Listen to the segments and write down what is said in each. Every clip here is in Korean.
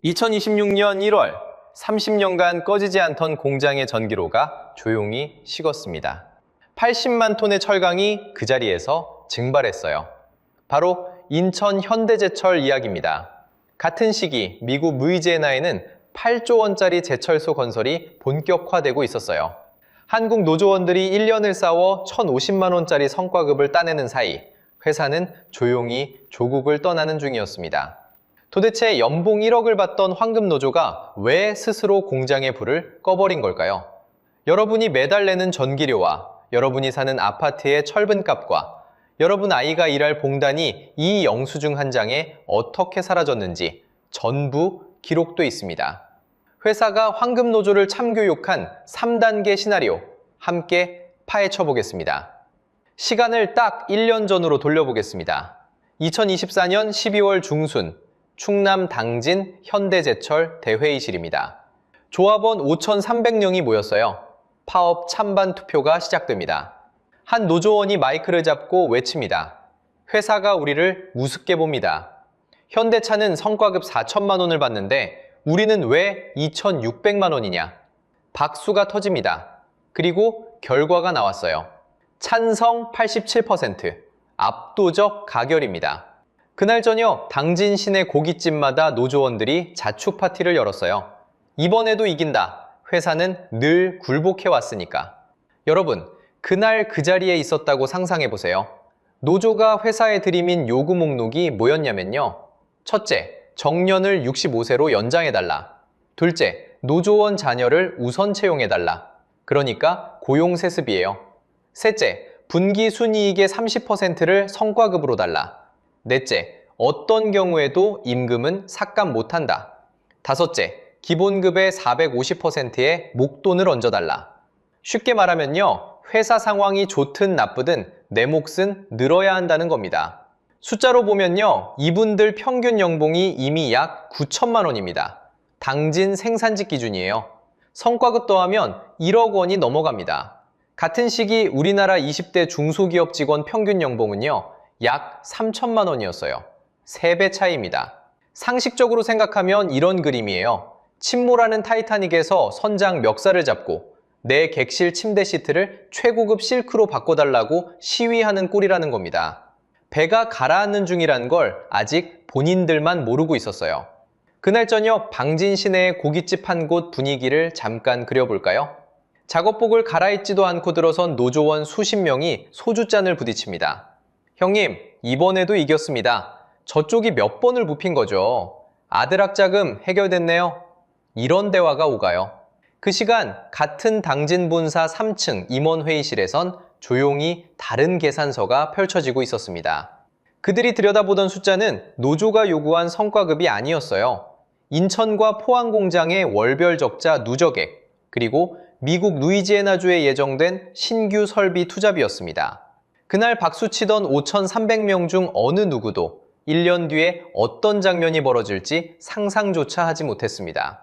2026년 1월 30년간 꺼지지 않던 공장의 전기로가 조용히 식었습니다. 80만 톤의 철강이 그 자리에서 증발했어요. 바로 인천 현대제철 이야기입니다. 같은 시기 미국 루이지애나에는 8조 원짜리 제철소 건설이 본격화되고 있었어요. 한국 노조원들이 1년을 싸워 1,050만 원짜리 성과급을 따내는 사이 회사는 조용히 조국을 떠나는 중이었습니다. 도대체 연봉 1억을 받던 황금노조가 왜 스스로 공장의 불을 꺼버린 걸까요? 여러분이 매달 내는 전기료와 여러분이 사는 아파트의 철분값과 여러분 아이가 일할 봉단이 이 영수증 한 장에 어떻게 사라졌는지 전부 기록돼 있습니다. 회사가 황금노조를 참교육한 3단계 시나리오 함께 파헤쳐 보겠습니다. 시간을 딱 1년 전으로 돌려보겠습니다. 2024년 12월 중순 충남 당진 현대제철 대회의실입니다. 조합원 5,300명이 모였어요. 파업 찬반 투표가 시작됩니다. 한 노조원이 마이크를 잡고 외칩니다. 회사가 우리를 우습게 봅니다. 현대차는 성과급 4천만 원을 받는데 우리는 왜 2,600만 원이냐? 박수가 터집니다. 그리고 결과가 나왔어요. 찬성 87%, 압도적 가결입니다. 그날 저녁 당진 시내 고깃집마다 노조원들이 자축 파티를 열었어요. 이번에도 이긴다. 회사는 늘 굴복해왔으니까. 여러분, 그날 그 자리에 있었다고 상상해보세요. 노조가 회사에 들이민 요구 목록이 뭐였냐면요. 첫째, 정년을 65세로 연장해달라. 둘째, 노조원 자녀를 우선 채용해달라. 그러니까 고용세습이에요. 셋째, 분기 순이익의 30%를 성과급으로 달라. 넷째, 어떤 경우에도 임금은 삭감 못한다. 다섯째, 기본급의 450%의 목돈을 얹어달라. 쉽게 말하면요, 회사 상황이 좋든 나쁘든 내 몫은 늘어야 한다는 겁니다. 숫자로 보면요, 이분들 평균 연봉이 이미 약 9천만 원입니다. 당진 생산직 기준이에요. 성과급 더하면 1억 원이 넘어갑니다. 같은 시기 우리나라 20대 중소기업 직원 평균 연봉은요, 약 3천만 원이었어요. 3배 차이입니다. 상식적으로 생각하면 이런 그림이에요. 침몰하는 타이타닉에서 선장 멱살을 잡고 내 객실 침대 시트를 최고급 실크로 바꿔달라고 시위하는 꼴이라는 겁니다. 배가 가라앉는 중이라는 걸 아직 본인들만 모르고 있었어요. 그날 저녁 방진 시내의 고깃집 한 곳 분위기를 잠깐 그려볼까요? 작업복을 갈아입지도 않고 들어선 노조원 수십 명이 소주잔을 부딪힙니다. 형님, 이번에도 이겼습니다. 저쪽이 몇 번을 눕힌 거죠. 아들학자금 해결됐네요. 이런 대화가 오가요. 그 시간 같은 당진 본사 3층 임원회의실에선 조용히 다른 계산서가 펼쳐지고 있었습니다. 그들이 들여다보던 숫자는 노조가 요구한 성과급이 아니었어요. 인천과 포항 공장의 월별 적자 누적액, 그리고 미국 루이지애나주에 예정된 신규 설비 투자비였습니다. 그날 박수치던 5,300명 중 어느 누구도 1년 뒤에 어떤 장면이 벌어질지 상상조차 하지 못했습니다.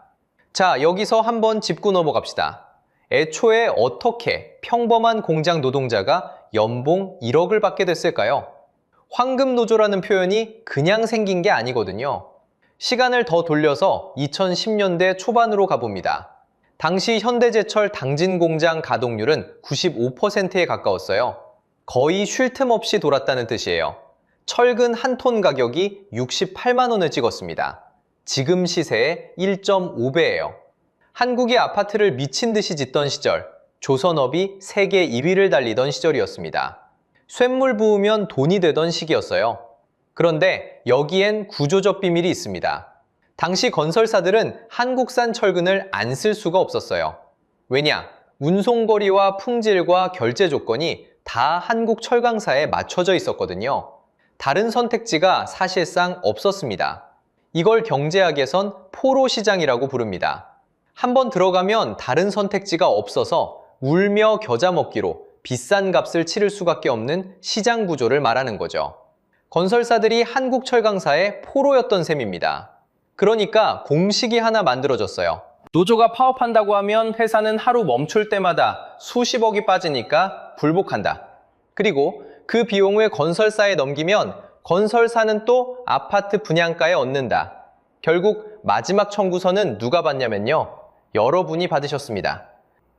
자, 여기서 한번 짚고 넘어갑시다. 애초에 어떻게 평범한 공장 노동자가 연봉 1억을 받게 됐을까요? 황금노조라는 표현이 그냥 생긴 게 아니거든요. 시간을 더 돌려서 2010년대 초반으로 가봅니다. 당시 현대제철 당진 공장 가동률은 95%에 가까웠어요. 거의 쉴 틈 없이 돌았다는 뜻이에요. 철근 한 톤 가격이 68만 원을 찍었습니다. 지금 시세의 1.5배예요. 한국이 아파트를 미친 듯이 짓던 시절, 조선업이 세계 1위를 달리던 시절이었습니다. 쇳물 부으면 돈이 되던 시기였어요. 그런데 여기엔 구조적 비밀이 있습니다. 당시 건설사들은 한국산 철근을 안 쓸 수가 없었어요. 왜냐? 운송거리와 품질과 결제 조건이 다 한국 철강사에 맞춰져 있었거든요. 다른 선택지가 사실상 없었습니다. 이걸 경제학에선 포로 시장이라고 부릅니다. 한번 들어가면 다른 선택지가 없어서 울며 겨자 먹기로 비싼 값을 치를 수밖에 없는 시장 구조를 말하는 거죠. 건설사들이 한국 철강사의 포로였던 셈입니다. 그러니까 공식이 하나 만들어졌어요. 노조가 파업한다고 하면 회사는 하루 멈출 때마다 수십억이 빠지니까 굴복한다. 그리고 그 비용을 건설사에 넘기면 건설사는 또 아파트 분양가에 얻는다. 결국 마지막 청구서는 누가 받냐면요. 여러분이 받으셨습니다.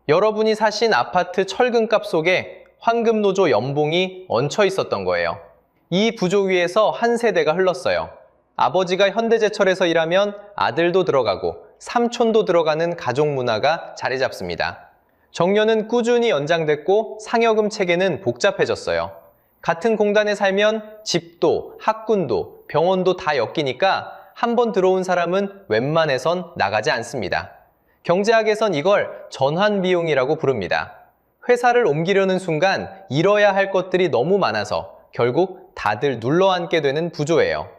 여러분이 사신 아파트 철근값 속에 황금노조 연봉이 얹혀 있었던 거예요. 이 부조 위에서 한 세대가 흘렀어요. 아버지가 현대제철에서 일하면 아들도 들어가고 삼촌도 들어가는 가족 문화가 자리 잡습니다. 정년은 꾸준히 연장됐고 상여금 체계는 복잡해졌어요. 같은 공단에 살면 집도, 학군도, 병원도 다 엮이니까 한 번 들어온 사람은 웬만해선 나가지 않습니다. 경제학에선 이걸 전환비용이라고 부릅니다. 회사를 옮기려는 순간 잃어야 할 것들이 너무 많아서 결국 다들 눌러앉게 되는 구조예요.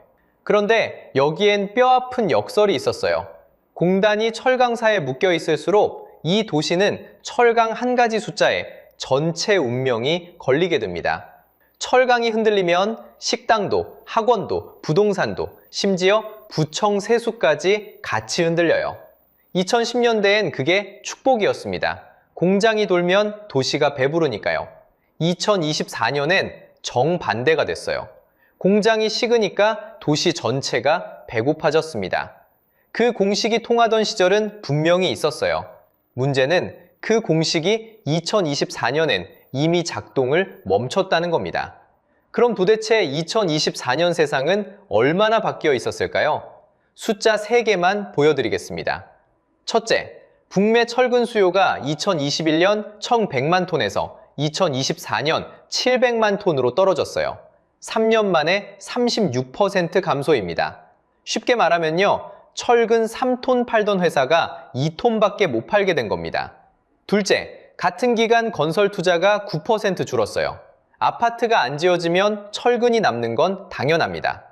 그런데 여기엔 뼈아픈 역설이 있었어요. 공단이 철강사에 묶여 있을수록 이 도시는 철강 한 가지 숫자에 전체 운명이 걸리게 됩니다. 철강이 흔들리면 식당도, 학원도, 부동산도, 심지어 구청 세수까지 같이 흔들려요. 2010년대엔 그게 축복이었습니다. 공장이 돌면 도시가 배부르니까요. 2024년엔 정반대가 됐어요. 공장이 식으니까 도시 전체가 배고파졌습니다. 그 공식이 통하던 시절은 분명히 있었어요. 문제는 그 공식이 2024년엔 이미 작동을 멈췄다는 겁니다. 그럼 도대체 2024년 세상은 얼마나 바뀌어 있었을까요? 숫자 3개만 보여드리겠습니다. 첫째, 북매 철근 수요가 2021년 1,100만 톤에서 2024년 700만 톤으로 떨어졌어요. 3년 만에 36% 감소입니다. 쉽게 말하면요, 철근 3톤 팔던 회사가 2톤밖에 못 팔게 된 겁니다. 둘째, 같은 기간 건설 투자가 9% 줄었어요. 아파트가 안 지어지면 철근이 남는 건 당연합니다.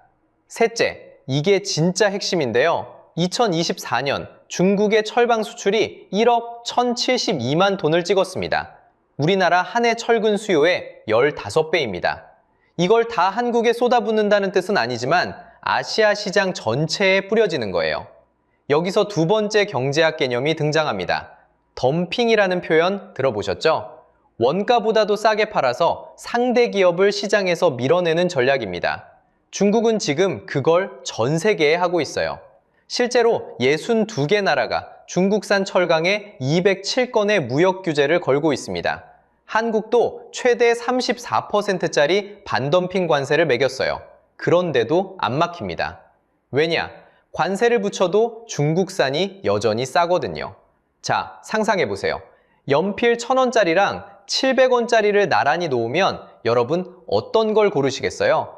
셋째, 이게 진짜 핵심인데요. 2024년 중국의 철방 수출이 1억 1,072만 톤을 찍었습니다. 우리나라 한 해 철근 수요의 15배입니다. 이걸 다 한국에 쏟아붓는다는 뜻은 아니지만 아시아 시장 전체에 뿌려지는 거예요. 여기서 두 번째 경제학 개념이 등장합니다. 덤핑이라는 표현 들어보셨죠? 원가보다도 싸게 팔아서 상대 기업을 시장에서 밀어내는 전략입니다. 중국은 지금 그걸 전 세계에 하고 있어요. 실제로 62개 나라가 중국산 철강에 207건의 무역 규제를 걸고 있습니다. 한국도 최대 34%짜리 반덤핑 관세를 매겼어요. 그런데도 안 막힙니다. 왜냐? 관세를 붙여도 중국산이 여전히 싸거든요. 자, 상상해보세요. 연필 1,000원짜리랑 700원짜리를 나란히 놓으면 여러분 어떤 걸 고르시겠어요?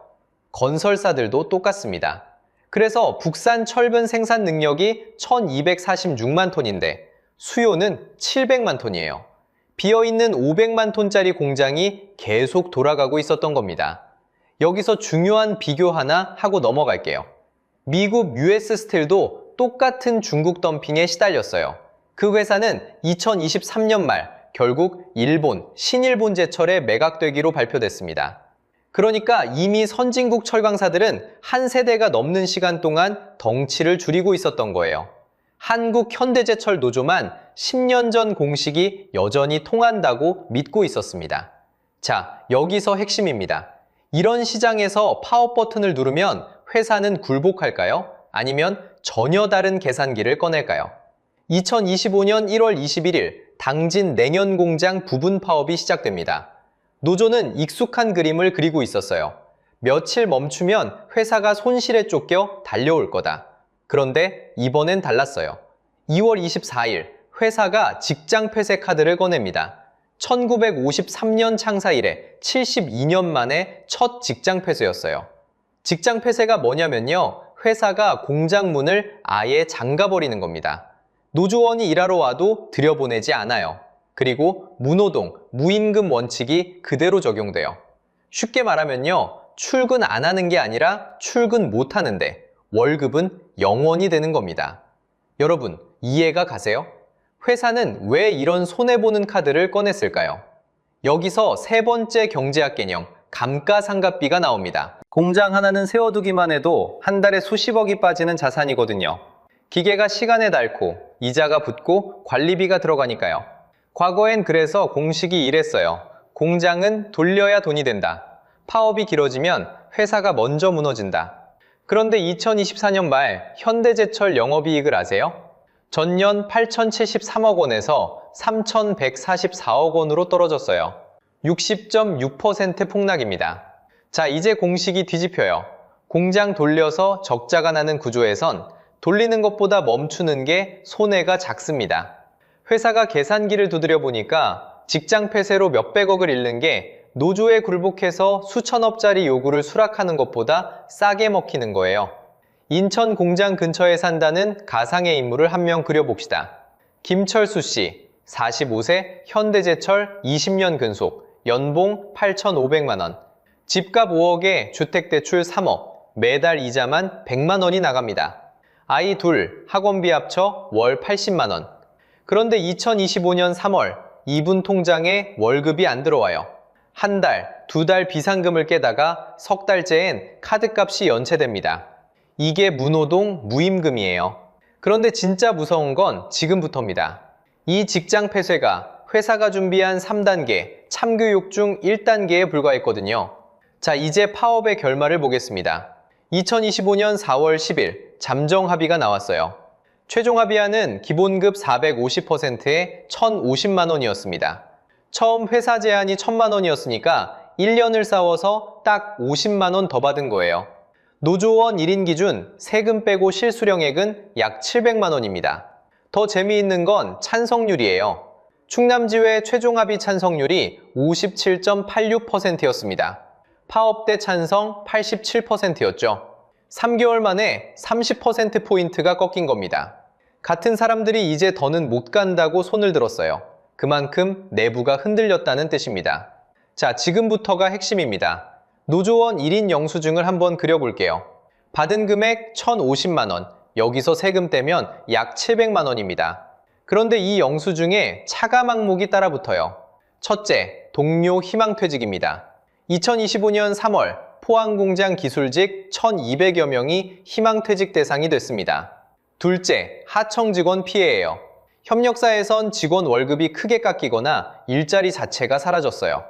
건설사들도 똑같습니다. 그래서 국산 철근 생산 능력이 1,246만 톤인데 수요는 700만 톤이에요. 비어있는 500만 톤짜리 공장이 계속 돌아가고 있었던 겁니다. 여기서 중요한 비교 하나 하고 넘어갈게요. 미국 US 스틸도 똑같은 중국 덤핑에 시달렸어요. 그 회사는 2023년 말 결국 일본, 신일본제철에 매각되기로 발표됐습니다. 그러니까 이미 선진국 철강사들은 한 세대가 넘는 시간 동안 덩치를 줄이고 있었던 거예요. 한국 현대제철 노조만 10년 전 공식이 여전히 통한다고 믿고 있었습니다. 자, 여기서 핵심입니다. 이런 시장에서 파업 버튼을 누르면 회사는 굴복할까요? 아니면 전혀 다른 계산기를 꺼낼까요? 2025년 1월 21일 당진 냉연 공장 부분 파업이 시작됩니다. 노조는 익숙한 그림을 그리고 있었어요. 며칠 멈추면 회사가 손실에 쫓겨 달려올 거다. 그런데 이번엔 달랐어요. 2월 24일 회사가 직장 폐쇄 카드를 꺼냅니다. 1953년 창사 이래 72년 만에 첫 직장 폐쇄였어요. 직장 폐쇄가 뭐냐면요. 회사가 공장 문을 아예 잠가버리는 겁니다. 노조원이 일하러 와도 들여보내지 않아요. 그리고 무노동, 무임금 원칙이 그대로 적용돼요. 쉽게 말하면요. 출근 안 하는 게 아니라 출근 못 하는데 월급은 0원이 되는 겁니다. 여러분, 이해가 가세요? 회사는 왜 이런 손해보는 카드를 꺼냈을까요? 여기서 세 번째 경제학 개념, 감가상각비가 나옵니다. 공장 하나는 세워두기만 해도 한 달에 수십억이 빠지는 자산이거든요. 기계가 시간에 닳고 이자가 붙고 관리비가 들어가니까요. 과거엔 그래서 공식이 이랬어요. 공장은 돌려야 돈이 된다. 파업이 길어지면 회사가 먼저 무너진다. 그런데 2024년 말 현대제철 영업이익을 아세요? 전년 8,073억 원에서 3,144억 원으로 떨어졌어요. 60.6% 폭락입니다. 자, 이제 공식이 뒤집혀요. 공장 돌려서 적자가 나는 구조에선 돌리는 것보다 멈추는 게 손해가 작습니다. 회사가 계산기를 두드려 보니까 직장 폐쇄로 몇백억을 잃는 게 노조에 굴복해서 수천억짜리 요구를 수락하는 것보다 싸게 먹히는 거예요. 인천 공장 근처에 산다는 가상의 인물을 한 명 그려봅시다. 김철수 씨, 45세, 현대제철 20년 근속, 연봉 8,500만 원, 집값 5억에 주택대출 3억, 매달 이자만 100만 원이 나갑니다. 아이 둘, 학원비 합쳐 월 80만 원. 그런데 2025년 3월, 이분 통장에 월급이 안 들어와요. 한 달, 두 달 비상금을 깨다가 석 달째엔 카드값이 연체됩니다. 이게 무노동, 무임금이에요. 그런데 진짜 무서운 건 지금부터입니다. 이 직장 폐쇄가 회사가 준비한 3단계, 참교육 중 1단계에 불과했거든요. 자, 이제 파업의 결말을 보겠습니다. 2025년 4월 10일, 잠정 합의가 나왔어요. 최종 합의안은 기본급 450%에 1,050만 원이었습니다. 처음 회사 제한이 1,000만 원이었으니까 1년을 싸워서 딱 50만 원 더 받은 거예요. 노조원 1인 기준 세금 빼고 실수령액은 약 700만 원입니다. 더 재미있는 건 찬성률이에요. 충남지회 최종 합의 찬성률이 57.86%였습니다. 파업 때 찬성 87%였죠. 3개월 만에 30%포인트가 꺾인 겁니다. 같은 사람들이 이제 더는 못 간다고 손을 들었어요. 그만큼 내부가 흔들렸다는 뜻입니다. 자, 지금부터가 핵심입니다. 노조원 1인 영수증을 한번 그려볼게요. 받은 금액 1,050만 원, 여기서 세금 떼면 약 700만 원입니다. 그런데 이 영수증에 차감 항목이 따라붙어요. 첫째, 동료 희망퇴직입니다. 2025년 3월 포항공장 기술직 1,200여 명이 희망퇴직 대상이 됐습니다. 둘째, 하청 직원 피해예요. 협력사에선 직원 월급이 크게 깎이거나 일자리 자체가 사라졌어요.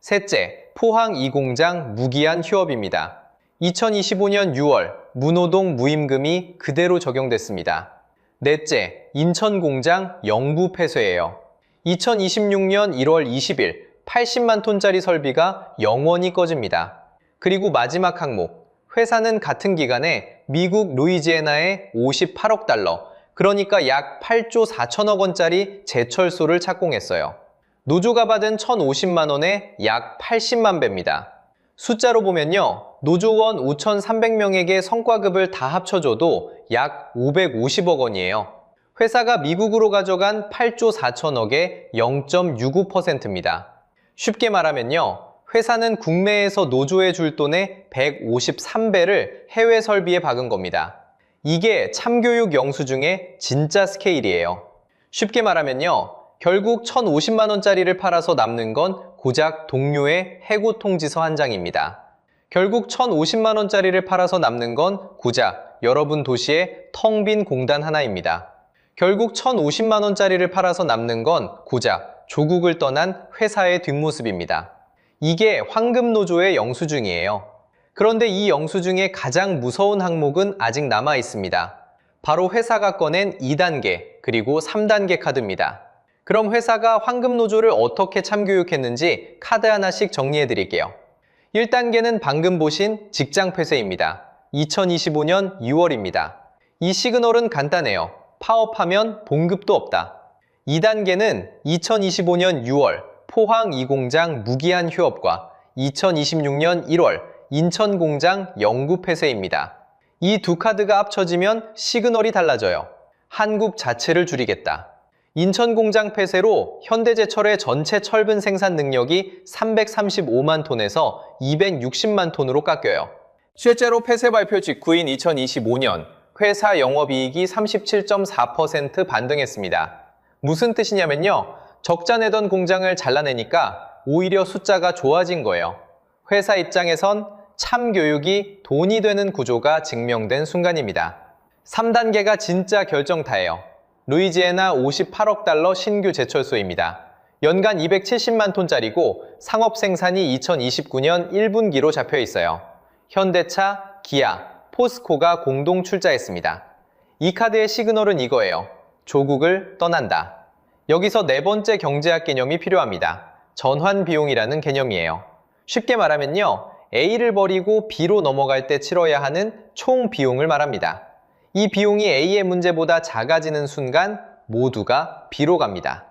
셋째, 포항 2공장 무기한 휴업입니다. 2025년 6월 무노동 무임금이 그대로 적용됐습니다. 넷째, 인천공장 영구 폐쇄예요. 2026년 1월 20일 80만 톤짜리 설비가 영원히 꺼집니다. 그리고 마지막 항목, 회사는 같은 기간에 미국 루이지애나에 58억 달러, 그러니까 약 8조 4천억 원짜리 제철소를 착공했어요. 노조가 받은 1,050만 원에 약 80만 배입니다. 숫자로 보면요, 노조원 5,300명에게 성과급을 다 합쳐줘도 약 550억 원이에요. 회사가 미국으로 가져간 8조 4천억의 0.65%입니다. 쉽게 말하면요, 회사는 국내에서 노조에 줄 돈의 153배를 해외 설비에 박은 겁니다. 이게 참교육 영수증의 진짜 스케일이에요. 쉽게 말하면요, 결국 1,050만 원짜리를 팔아서 남는 건 고작 동료의 해고 통지서 한 장입니다. 결국 1,050만 원짜리를 팔아서 남는 건 고작 여러분 도시의 텅 빈 공단 하나입니다. 결국 1,050만 원짜리를 팔아서 남는 건 고작 조국을 떠난 회사의 뒷모습입니다. 이게 황금노조의 영수증이에요. 그런데 이 영수증의 가장 무서운 항목은 아직 남아 있습니다. 바로 회사가 꺼낸 2단계 그리고 3단계 카드입니다. 그럼 회사가 황금노조를 어떻게 참교육했는지 카드 하나씩 정리해 드릴게요. 1단계는 방금 보신 직장 폐쇄입니다. 2025년 6월입니다. 이 시그널은 간단해요. 파업하면 봉급도 없다. 2단계는 2025년 6월 포항 2공장 무기한 휴업과 2026년 1월 인천공장 영구 폐쇄입니다. 이 두 카드가 합쳐지면 시그널이 달라져요. 한국 자체를 줄이겠다. 인천공장 폐쇄로 현대제철의 전체 철분 생산 능력이 335만 톤에서 260만 톤으로 깎여요. 실제로 폐쇄 발표 직후인 2025년 회사 영업이익이 37.4% 반등했습니다. 무슨 뜻이냐면요, 적자 내던 공장을 잘라내니까 오히려 숫자가 좋아진 거예요. 회사 입장에선 참교육이 돈이 되는 구조가 증명된 순간입니다. 3단계가 진짜 결정타예요. 루이지애나 58억 달러 신규 제철소입니다. 연간 270만 톤짜리고 상업 생산이 2029년 1분기로 잡혀 있어요. 현대차, 기아, 포스코가 공동 출자했습니다. 이 카드의 시그널은 이거예요. 조국을 떠난다. 여기서 네 번째 경제학 개념이 필요합니다. 전환 비용이라는 개념이에요. 쉽게 말하면요, A를 버리고 B로 넘어갈 때 치러야 하는 총 비용을 말합니다. 이 비용이 A의 문제보다 작아지는 순간 모두가 B로 갑니다.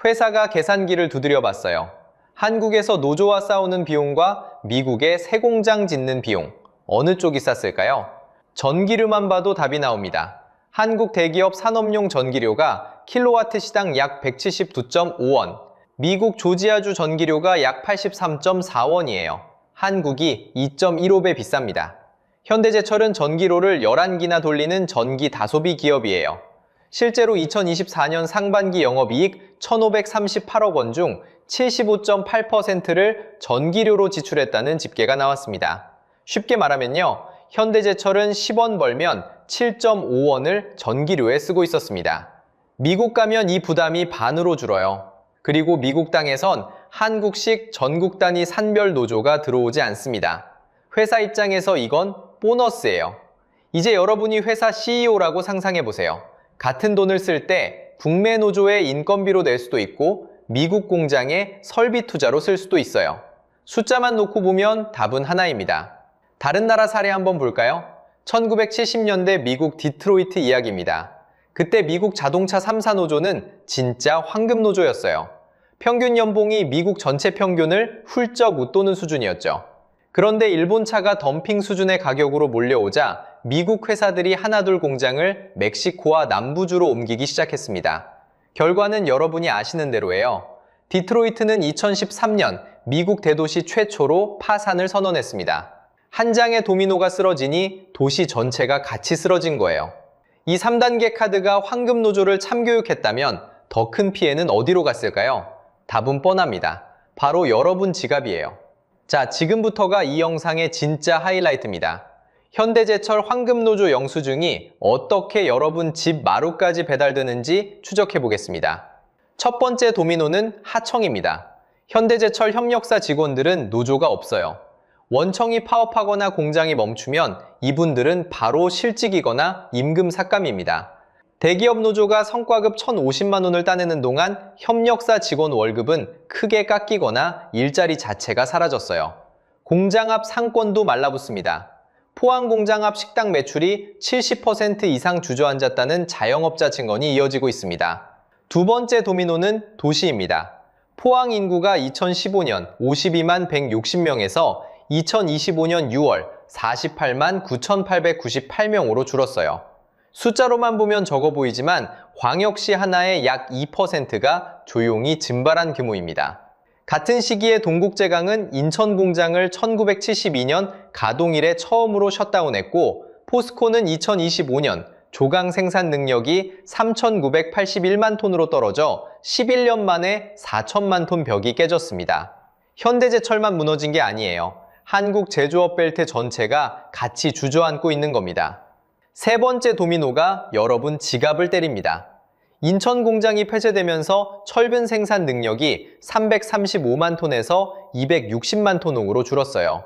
회사가 계산기를 두드려 봤어요. 한국에서 노조와 싸우는 비용과 미국의 새 공장 짓는 비용, 어느 쪽이 쌌을까요? 전기료만 봐도 답이 나옵니다. 한국 대기업 산업용 전기료가 킬로와트 시당 약 179.5원, 미국 조지아주 전기료가 약 83.4원이에요. 한국이 2.15배 비쌉니다. 현대제철은 전기료를 11기나 돌리는 전기 다소비 기업이에요. 실제로 2024년 상반기 영업이익 1,538억 원 중 75.8%를 전기료로 지출했다는 집계가 나왔습니다. 쉽게 말하면요, 현대제철은 10원 벌면 7.5원을 전기료에 쓰고 있었습니다. 미국 가면 이 부담이 반으로 줄어요. 그리고 미국 땅에선 한국식 전국 단위 산별 노조가 들어오지 않습니다. 회사 입장에서 이건 보너스예요. 이제 여러분이 회사 CEO라고 상상해보세요. 같은 돈을 쓸 때 국내 노조의 인건비로 낼 수도 있고 미국 공장의 설비 투자로 쓸 수도 있어요. 숫자만 놓고 보면 답은 하나입니다. 다른 나라 사례 한번 볼까요? 1970년대 미국 디트로이트 이야기입니다. 그때 미국 자동차 3사 노조는 진짜 황금 노조였어요. 평균 연봉이 미국 전체 평균을 훌쩍 웃도는 수준이었죠. 그런데 일본 차가 덤핑 수준의 가격으로 몰려오자 미국 회사들이 하나둘 공장을 멕시코와 남부주로 옮기기 시작했습니다. 결과는 여러분이 아시는 대로예요. 디트로이트는 2013년 미국 대도시 최초로 파산을 선언했습니다. 한 장의 도미노가 쓰러지니 도시 전체가 같이 쓰러진 거예요. 이 3단계 카드가 황금 노조를 참교육했다면 더 큰 피해는 어디로 갔을까요? 답은 뻔합니다. 바로 여러분 지갑이에요. 자, 지금부터가 이 영상의 진짜 하이라이트입니다. 현대제철 황금노조 영수증이 어떻게 여러분 집 마루까지 배달되는지 추적해 보겠습니다. 첫 번째 도미노는 하청입니다. 현대제철 협력사 직원들은 노조가 없어요. 원청이 파업하거나 공장이 멈추면 이분들은 바로 실직이거나 임금 삭감입니다. 대기업 노조가 성과급 1,050만 원을 따내는 동안 협력사 직원 월급은 크게 깎이거나 일자리 자체가 사라졌어요. 공장 앞 상권도 말라붙습니다. 포항 공장 앞 식당 매출이 70% 이상 주저앉았다는 자영업자 증언이 이어지고 있습니다. 두 번째 도미노는 도시입니다. 포항 인구가 2015년 52만 160명에서 2025년 6월 48만 9,898명으로 줄었어요. 숫자로만 보면 적어 보이지만 광역시 하나의 약 2%가 조용히 증발한 규모입니다. 같은 시기에 동국제강은 인천 공장을 1972년 가동 이래 처음으로 셧다운했고 포스코는 2025년 조강 생산 능력이 3,981만 톤으로 떨어져 11년 만에 4천만 톤 벽이 깨졌습니다. 현대제철만 무너진 게 아니에요. 한국 제조업 벨트 전체가 같이 주저앉고 있는 겁니다. 세 번째 도미노가 여러분 지갑을 때립니다. 인천 공장이 폐쇄되면서 철분 생산 능력이 335만 톤에서 260만 톤으로 줄었어요.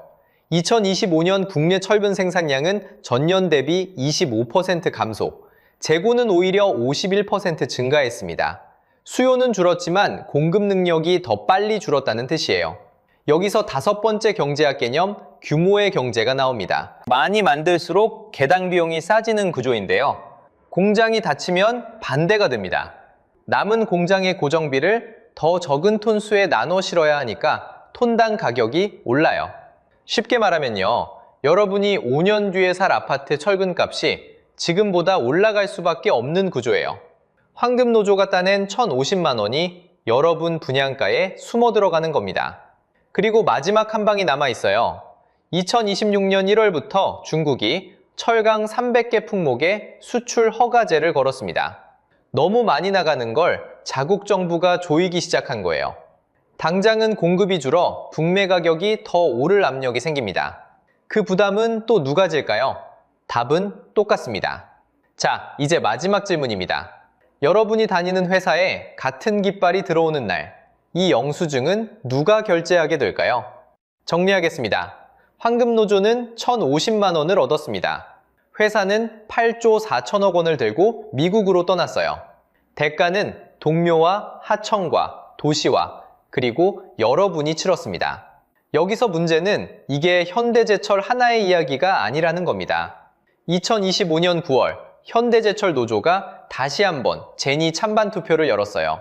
2025년 국내 철분 생산량은 전년 대비 25% 감소, 재고는 오히려 51% 증가했습니다. 수요는 줄었지만 공급 능력이 더 빨리 줄었다는 뜻이에요. 여기서 다섯 번째 경제학 개념, 규모의 경제가 나옵니다. 많이 만들수록 개당 비용이 싸지는 구조인데요. 공장이 닫히면 반대가 됩니다. 남은 공장의 고정비를 더 적은 톤수에 나눠 실어야 하니까 톤당 가격이 올라요. 쉽게 말하면요, 여러분이 5년 뒤에 살 아파트 철근값이 지금보다 올라갈 수밖에 없는 구조예요. 황금노조가 따낸 1,050만 원이 여러분 분양가에 숨어 들어가는 겁니다. 그리고 마지막 한 방이 남아 있어요. 2026년 1월부터 중국이 철강 300개 품목에 수출 허가제를 걸었습니다. 너무 많이 나가는 걸 자국 정부가 조이기 시작한 거예요. 당장은 공급이 줄어 북매 가격이 더 오를 압력이 생깁니다. 그 부담은 또 누가 질까요? 답은 똑같습니다. 자, 이제 마지막 질문입니다. 여러분이 다니는 회사에 같은 깃발이 들어오는 날, 이 영수증은 누가 결제하게 될까요? 정리하겠습니다. 황금노조는 1,050만 원을 얻었습니다. 회사는 8조 4천억 원을 들고 미국으로 떠났어요. 대가는 동묘와 하청과 도시와 그리고 여러분이 치렀습니다. 여기서 문제는 이게 현대제철 하나의 이야기가 아니라는 겁니다. 2025년 9월 현대제철 노조가 다시 한번 제니 찬반 투표를 열었어요.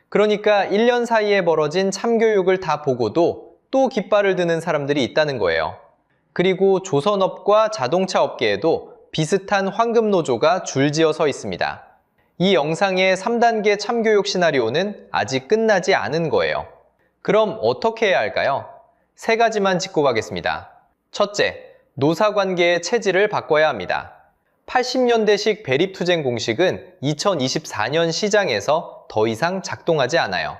그러니까 1년 사이에 벌어진 참교육을 다 보고도 또 깃발을 드는 사람들이 있다는 거예요. 그리고 조선업과 자동차 업계에도 비슷한 황금노조가 줄지어 서 있습니다. 이 영상의 3단계 참교육 시나리오는 아직 끝나지 않은 거예요. 그럼 어떻게 해야 할까요? 3가지만 짚고 가겠습니다. 첫째, 노사관계의 체질을 바꿔야 합니다. 80년대식 배립투쟁 공식은 2024년 시장에서 더 이상 작동하지 않아요.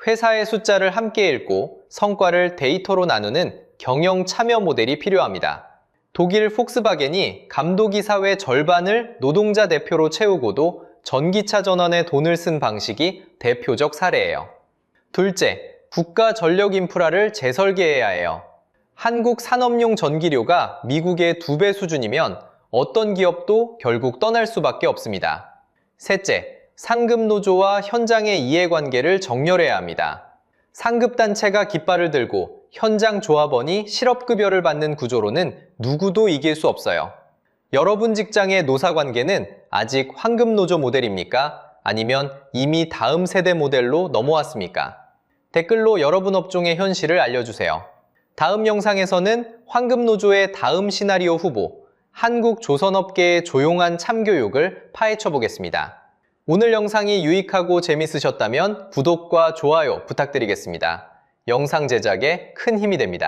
회사의 숫자를 함께 읽고 성과를 데이터로 나누는 경영 참여 모델이 필요합니다. 독일 폭스바겐이 감독이 사회 절반을 노동자 대표로 채우고도 전기차 전원에 돈을 쓴 방식이 대표적 사례예요. 둘째, 국가 전력 인프라를 재설계해야 해요. 한국 산업용 전기료가 미국의 2배 수준이면 어떤 기업도 결국 떠날 수밖에 없습니다. 셋째, 상급노조와 현장의 이해관계를 정렬해야 합니다. 상급단체가 깃발을 들고 현장 조합원이 실업급여를 받는 구조로는 누구도 이길 수 없어요. 여러분 직장의 노사관계는 아직 황금노조 모델입니까? 아니면 이미 다음 세대 모델로 넘어왔습니까? 댓글로 여러분 업종의 현실을 알려주세요. 다음 영상에서는 황금노조의 다음 시나리오 후보, 한국 조선업계의 조용한 참교육을 파헤쳐 보겠습니다. 오늘 영상이 유익하고 재밌으셨다면 구독과 좋아요 부탁드리겠습니다. 영상 제작에 큰 힘이 됩니다.